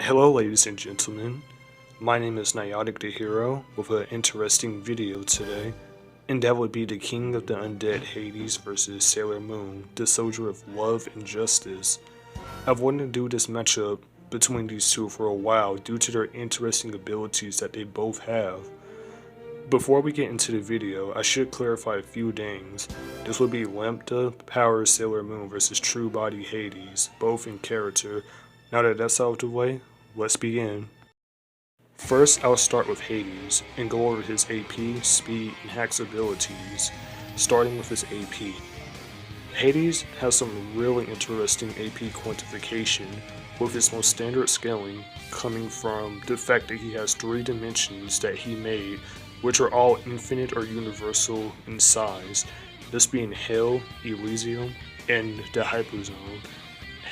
Hello ladies and gentlemen, my name is Niotic the Hero with an interesting video today, and that would be the King of the Undead Hades versus Sailor Moon, the Soldier of Love and Justice. I've wanted to do this matchup between these two for a while due to their interesting abilities that they both have. Before we get into the video, I should clarify a few things. This will be Lambda Power Sailor Moon versus True Body Hades, both in character. Now that that's out of the way, let's begin. First, I'll start with Hades and go over his AP, speed, and hacks abilities, starting with his AP. Hades has some really interesting AP quantification, with his most standard scaling coming from the fact that he has 3 dimensions that he made, which are all infinite or universal in size, this being Hell, Elysium, and the Hyperzone.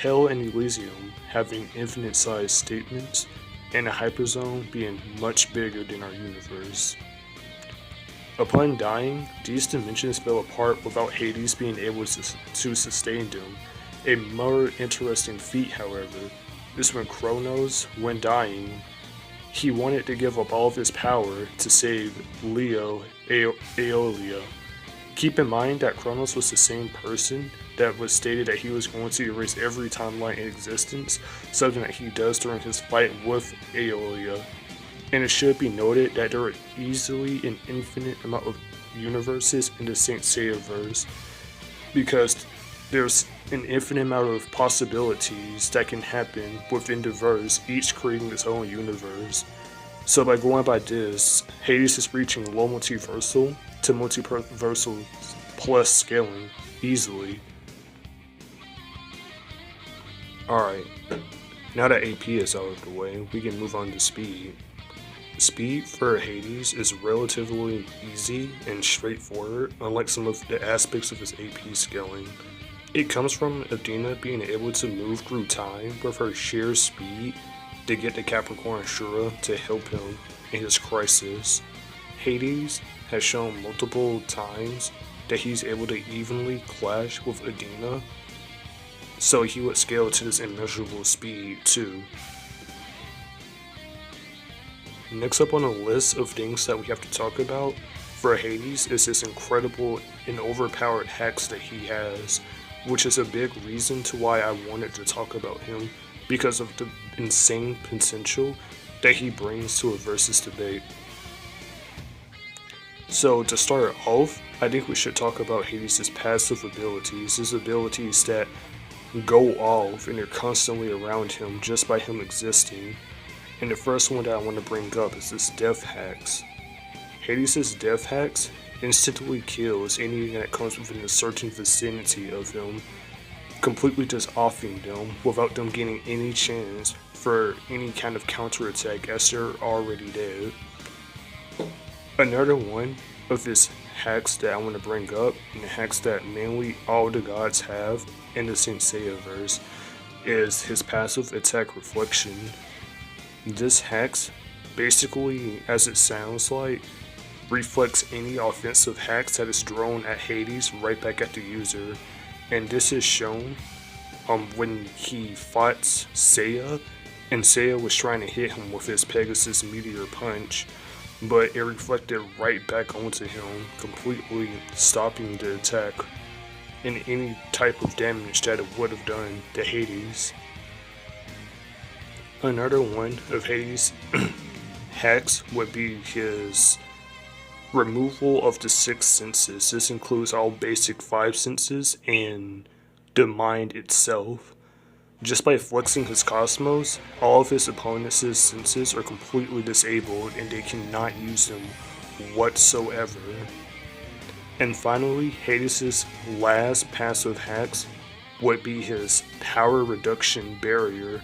Hell and Elysium having infinite size statements, and the Hyperzone being much bigger than our universe. Upon dying, these dimensions fell apart without Hades being able to sustain them. A more interesting feat, however, is when Kronos, when dying, he wanted to give up all of his power to save Aeolia. Keep in mind that Kronos was the same person that was stated that he was going to erase every timeline in existence, something that he does during his fight with Aeolia. And it should be noted that there are easily an infinite amount of universes in the Saint Seiya-verse, because there's an infinite amount of possibilities that can happen within the verse, each creating its own universe. So by going by this, Hades is reaching low multiversal to multiversal plus scaling easily. Alright, now that AP is out of the way, we can move on to speed. Speed for Hades is relatively easy and straightforward, unlike some of the aspects of his AP scaling. It comes from Athena being able to move through time with her sheer speed to get the Capricorn Shura to help him in his crisis. Hades has shown multiple times that he's able to evenly clash with Athena, so he would scale to this immeasurable speed too. Next up on the list of things that we have to talk about for Hades is his incredible and overpowered hacks that he has, which is a big reason to why I wanted to talk about him, because of the insane potential that he brings to a versus debate. So to start off, I think we should talk about Hades' passive abilities, his abilities that go off and they're constantly around him just by him existing. And the first one that I want to bring up is his death hacks. Hades' death hacks instantly kills anything that comes within a certain vicinity of him, completely just offing them without them getting any chance for any kind of counterattack as they're already dead. Another one of his hacks that I want to bring up, and the hacks that mainly all the gods have in the Saint Seiya-verse, is his passive attack reflection. This hacks, basically as it sounds like, reflects any offensive hacks that is thrown at Hades right back at the user, and this is shown when he fought Seiya, and Seiya was trying to hit him with his Pegasus Meteor Punch, but it reflected right back onto him, completely stopping the attack and any type of damage that it would have done to Hades. Another one of Hades' hacks would be his removal of the 6 senses. This includes all basic 5 senses and the mind itself. Just by flexing his cosmos, all of his opponent's senses are completely disabled and they cannot use them whatsoever. And finally, Hades' last passive hacks would be his power reduction barrier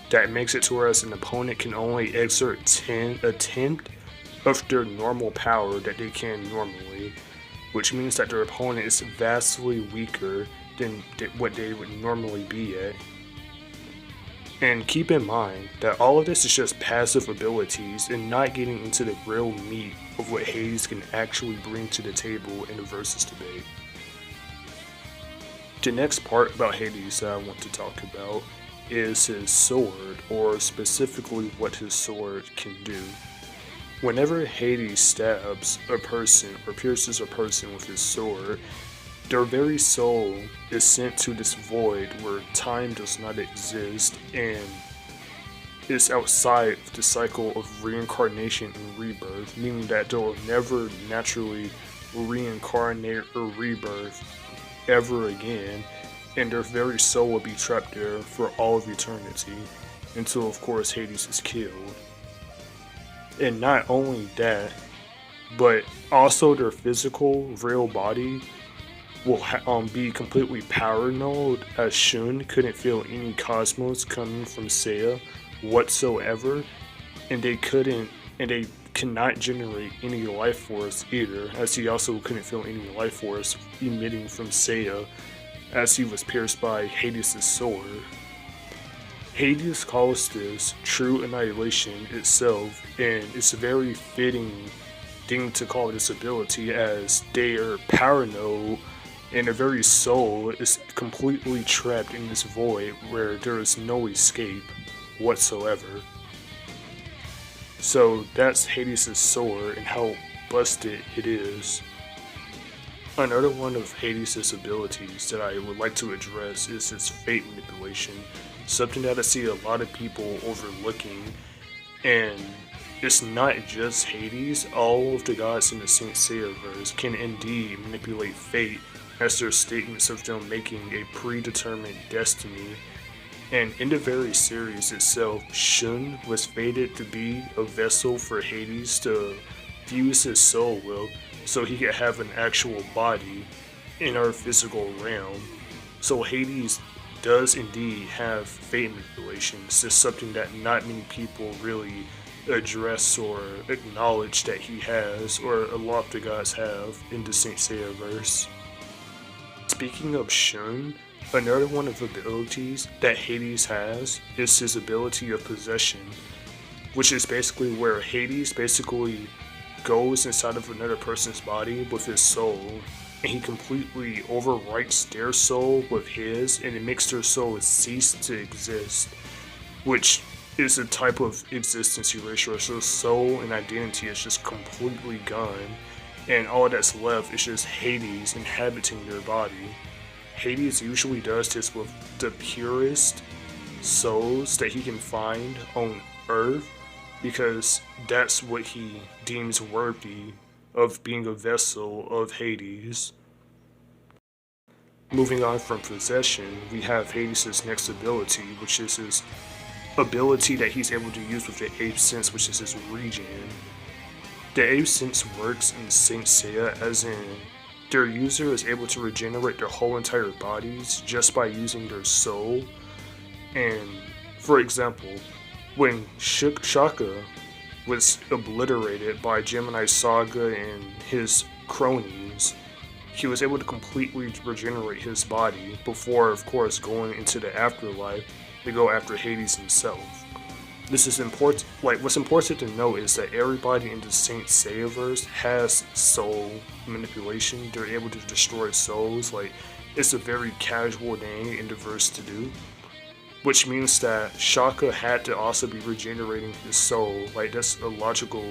that makes it to where an opponent can only exert a tenth of their normal power that they can normally, which means that their opponent is vastly weaker than what they would normally be at. And keep in mind that all of this is just passive abilities and not getting into the real meat of what Hades can actually bring to the table in a versus debate. The next part about Hades that I want to talk about is his sword, or specifically what his sword can do. Whenever Hades stabs a person or pierces a person with his sword, their very soul is sent to this void where time does not exist and is outside of the cycle of reincarnation and rebirth, meaning that they will never naturally reincarnate or rebirth ever again, and their very soul will be trapped there for all of eternity until, of course, Hades is killed. And not only that, but also their physical, real body will be completely power nulled, as Shun couldn't feel any cosmos coming from Seiya whatsoever, and they cannot generate any life force either, as he also couldn't feel any life force emitting from Seiya as he was pierced by Hades' sword. Hades calls this true annihilation itself, and it's a very fitting thing to call this ability, as their power node and their very soul is completely trapped in this void where there is no escape whatsoever. So that's Hades' sword and how busted it is. Another one of Hades' abilities that I would like to address is his fate manipulation, something that I see a lot of people overlooking, and it's not just Hades. All of the gods in the Saint Seiya verse can indeed manipulate fate, as their statements of them making a predetermined destiny. And in the very series itself, Shun was fated to be a vessel for Hades to fuse his soul with, so he could have an actual body in our physical realm. So Hades does indeed have fate manipulation. It's just something that not many people really address or acknowledge that he has, or a lot of the gods have in the Saint Seiya verse. Speaking of Shun, another one of the abilities that Hades has is his ability of possession, which is basically where Hades basically goes inside of another person's body with his soul, and he completely overwrites their soul with his, and it makes their soul cease to exist, which is a type of existence erasure. So soul and identity is just completely gone, and all that's left is just Hades inhabiting their body. Hades usually does this with the purest souls that he can find on Earth, because that's what he deems worthy of being a vessel of Hades. Moving on from possession, we have Hades' next ability, which is his ability that he's able to use with the 8th sense, which is his regen. The 8th sense works in Saint Seiya as in their user is able to regenerate their whole entire bodies just by using their soul. And for example, when Shaka was obliterated by Gemini Saga and his cronies, he was able to completely regenerate his body before, of course, going into the afterlife to go after Hades himself. This is important. What's important to know is that everybody in the Saint Seiya verse has soul manipulation. They're able to destroy souls. It's a very casual thing in the verse to do, which means that Shaka had to also be regenerating his soul. That's a logical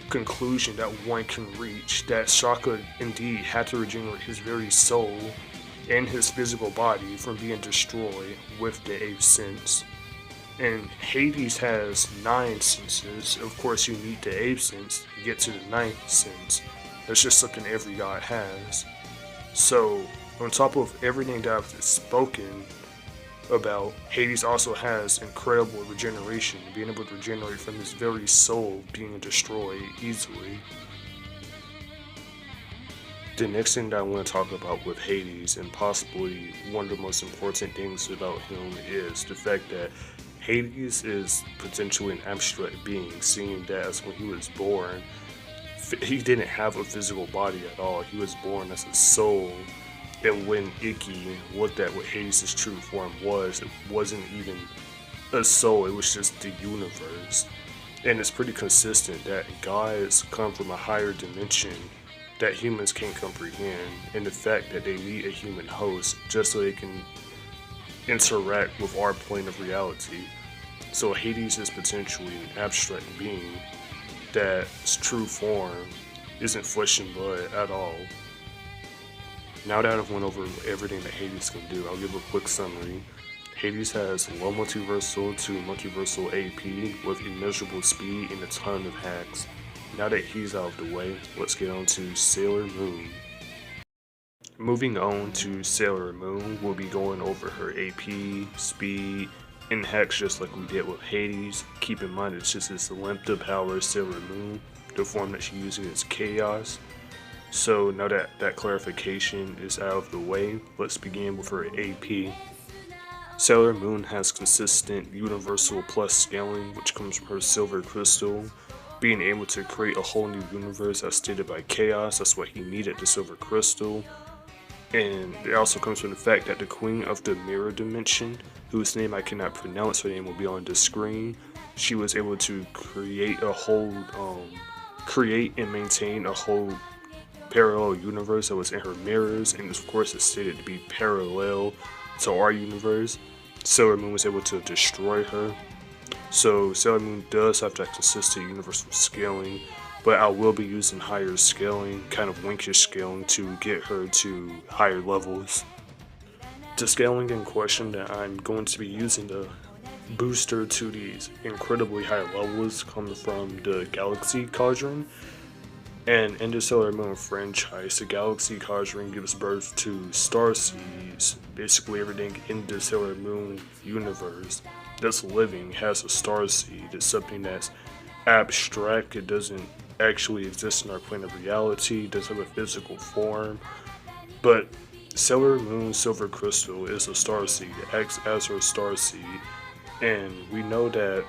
conclusion that one can reach, that Shaka indeed had to regenerate his very soul and his physical body from being destroyed with the 8th sense. And Hades has 9 senses. Of course, you need the 8th sense to get to the 9th sense. That's just something every god has. So, on top of everything that I've spoken about, Hades also has incredible regeneration, being able to regenerate from his very soul being destroyed easily. The next thing that I want to talk about with Hades, and possibly one of the most important things about him, is the fact that Hades is potentially an abstract being, seeing that as when he was born, he didn't have a physical body at all. He was born as a soul, and when Ikki looked at what Hades' true form was, it wasn't even a soul, it was just the universe. And it's pretty consistent that gods come from a higher dimension that humans can't comprehend, and the fact that they need a human host just so they can interact with our plane of reality. So Hades is potentially an abstract being that's true form isn't flesh and blood at all. Now that I've went over everything that Hades can do, I'll give a quick summary. Hades has low multiversal to multiversal AP with immeasurable speed and a ton of hacks. Now that he's out of the way, let's get on to Sailor Moon. Moving on to Sailor Moon, we'll be going over her AP, speed, and hacks just like we did with Hades. Keep in mind it's just this Lambda power Sailor Moon. The form that she's using is Chaos. So now that that clarification is out of the way, let's begin with her AP. Sailor Moon has consistent universal plus scaling, which comes from her silver crystal. Being able to create a whole new universe as stated by Chaos, that's what he needed, the silver crystal. And it also comes from the fact that the Queen of the Mirror Dimension, whose name I cannot pronounce, her name will be on the screen, she was able to create a whole, create and maintain a whole parallel universe that was in her mirrors, and of course it's stated to be parallel to our universe. Sailor Moon was able to destroy her. So Sailor Moon does have that consistent universal scaling, but I will be using higher scaling, kind of winkish scaling, to get her to higher levels. The scaling in question that I'm going to be using to boost her to these incredibly high levels comes from the Galaxy Cauldron. And in the Sailor Moon franchise, the Galaxy Cauldron gives birth to star seeds. Basically everything in the Sailor Moon universe that's living has a star seed. It's something that's abstract, it doesn't actually exist in our plane of reality, it doesn't have a physical form. But Sailor Moon Silver Crystal is a star seed, it acts as her star seed, and we know that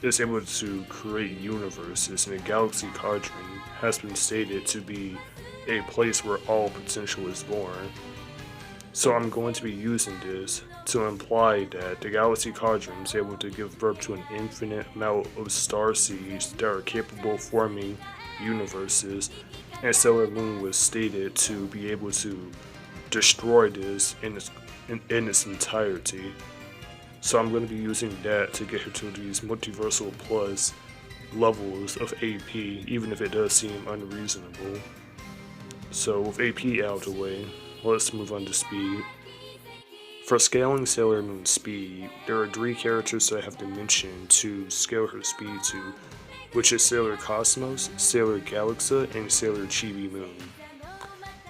it's able to create universes, and the Galaxy Cauldron has been stated to be a place where all potential is born. So I'm going to be using this to imply that the Galaxy Cauldron is able to give birth to an infinite amount of star seeds that are capable of forming universes, and Sailor Moon was stated to be able to destroy this in its entirety. So I'm going to be using that to get her to these multiversal plus levels of AP, even if it does seem unreasonable. So with AP out of the way, let's move on to speed. For scaling Sailor Moon's speed, there are 3 characters that I have to mention to scale her speed to, which is Sailor Cosmos, Sailor Galaxa, and Sailor Chibi Moon.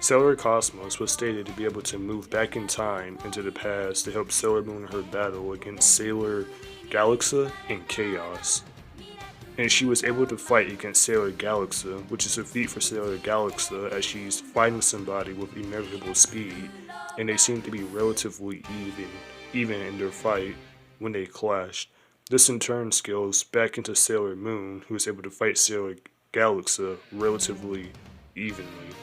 Sailor Cosmos was stated to be able to move back in time into the past to help Sailor Moon in her battle against Sailor Galaxa and Chaos. And she was able to fight against Sailor Galaxa, which is a feat for Sailor Galaxa as she's fighting somebody with immeasurable speed, and they seem to be relatively even in their fight when they clashed. This in turn scales back into Sailor Moon, who is able to fight Sailor Galaxa relatively evenly.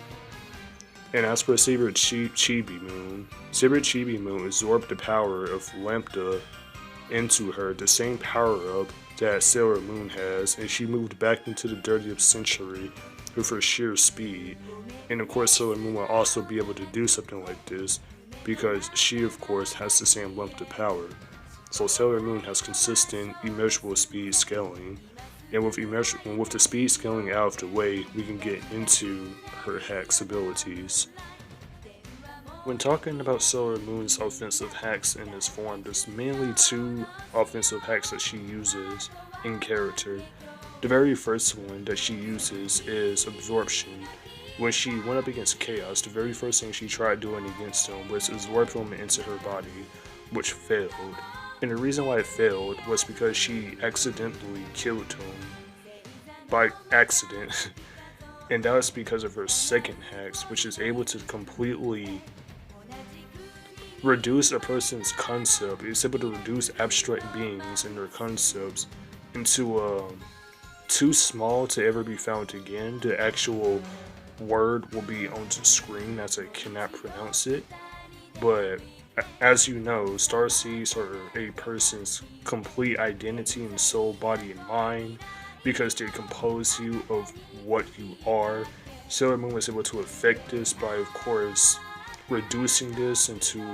And as for Saber Chibi Moon absorbed the power of Lambda into her, the same power-up that Sailor Moon has, and she moved back into the 30th century with her sheer speed. And of course Sailor Moon will also be able to do something like this because she of course has the same Lambda power. So Sailor Moon has consistent, immeasurable speed scaling, and with the speed scaling out of the way, we can get into her hacks abilities. When talking about Sailor Moon's offensive hacks in this form, there's mainly 2 offensive hacks that she uses in character. The very first one that she uses is Absorption. When she went up against Chaos, the very first thing she tried doing against him was absorb him into her body, which failed. And the reason why it failed was because she accidentally killed him. By accident. And that was because of her second hacks, which is able to completely reduce a person's concept. It's able to reduce abstract beings and their concepts into too small to ever be found again. The actual word will be on the screen as I cannot pronounce it. But as you know, starseeds are a person's complete identity in soul, body, and mind because they compose you of what you are. Sailor Moon was able to affect this by, of course, reducing this into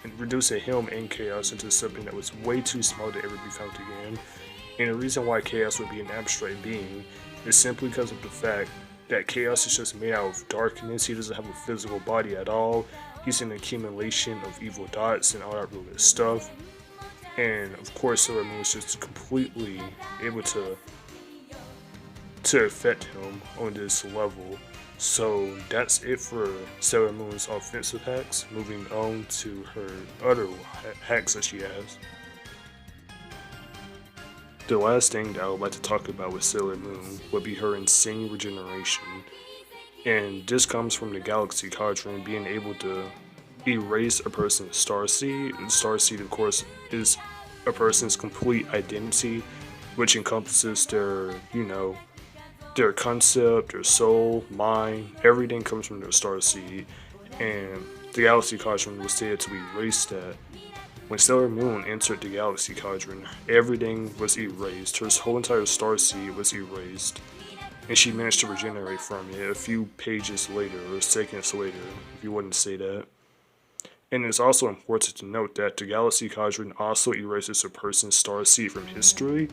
and reducing him and Chaos into something that was way too small to ever be found again. And the reason why Chaos would be an abstract being is simply because of the fact that Chaos is just made out of darkness. He doesn't have a physical body at all. He's an accumulation of evil dots and all that really good stuff. And of course, Sailor Moon was just completely able to affect him on this level. So that's it for Sailor Moon's offensive hacks. Moving on to her other hacks that she has. The last thing that I would like to talk about with Sailor Moon would be her insane regeneration. And this comes from the Galaxy Quadrant being able to erase a person's starseed. And starseed, of course, is a person's complete identity, which encompasses their, their concept, their soul, mind, everything comes from their starseed. And the Galaxy Quadrant was said to erase that. When Sailor Moon entered the Galaxy Quadrant, everything was erased. Her whole entire starseed was erased. And she managed to regenerate from it a few pages later, or seconds later, if you wouldn't say that. And it's also important to note that the Galaxy Quadrant also erases a person's starseed from history,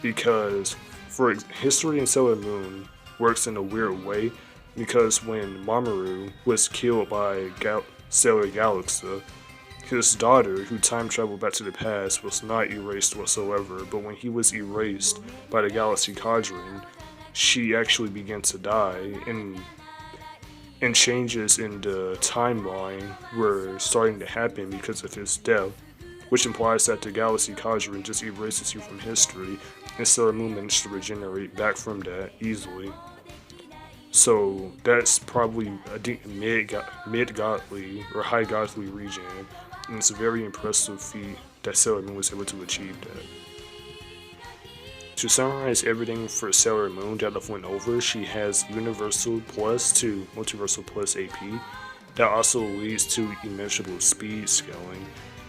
because for history in Sailor Moon works in a weird way, because when Mamoru was killed by Sailor Galaxa, his daughter, who time traveled back to the past, was not erased whatsoever, but when he was erased by the Galaxy Quadrant, she actually began to die, and changes in the timeline were starting to happen because of his death, which implies that the Galaxy Quadrant just erases you from history, and Sailor Moon managed to regenerate back from that easily. So that's probably a mid-godly or high-godly regen, and it's a very impressive feat that Sailor Moon was able to achieve that. To summarize everything for Sailor Moon that I've went over, she has Universal Plus to Multiversal Plus AP. That also leads to immeasurable speed scaling.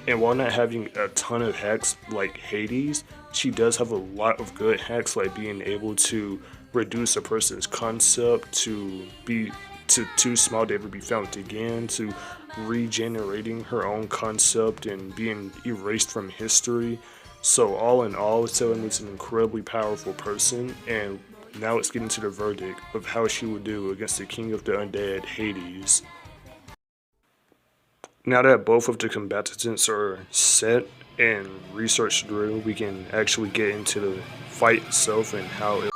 And while not having a ton of hacks like Hades, she does have a lot of good hacks, like being able to reduce a person's concept to be too small to ever be found again, to regenerating her own concept and being erased from history. So all in all, Sailor Moon is an incredibly powerful person, and now it's getting to the verdict of how she would do against the King of the Undead, Hades. Now that both of the combatants are set and researched through, we can actually get into the fight itself and how it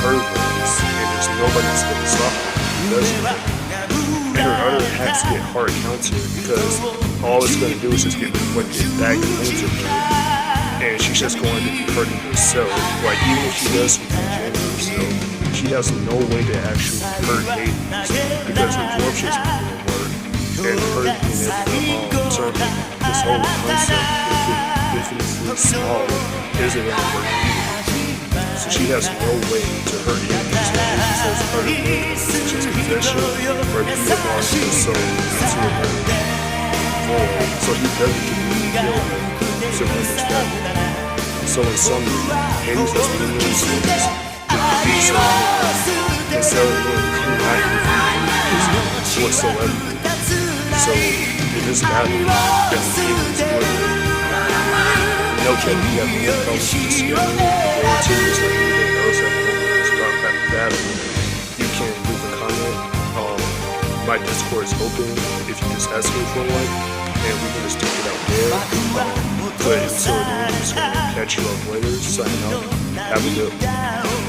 her ways, and there's nobody that's going to stop her. Does it? And her other hacks get hard countered because all it's going to do is just get reflected back into her, and she's just going to be hurting herself. Like, even if she does regenerate herself, she has no way to actually hurt Hades because her absorption's not going to work, and her being able to turn this whole concept infinitely small isn't going to work either. So she has no way to hurt Hades. Hades has her ability, such as possession or being lost in the soul into another form. So he doesn't get to kill her to understand it. So in summary, Hades has numerous ways to defeat Sailor Moon, and Sailor Moon cannot defeat Hades whatsoever. So in this battle, that Hades would note that you have no problems with the skill, guarantees like anything else that knows about that battle. You can leave a comment. My Discord is open if you just ask me for one, and we can just take it out there. But until then, I'm just going to catch you up later. Signing out. Have a good one.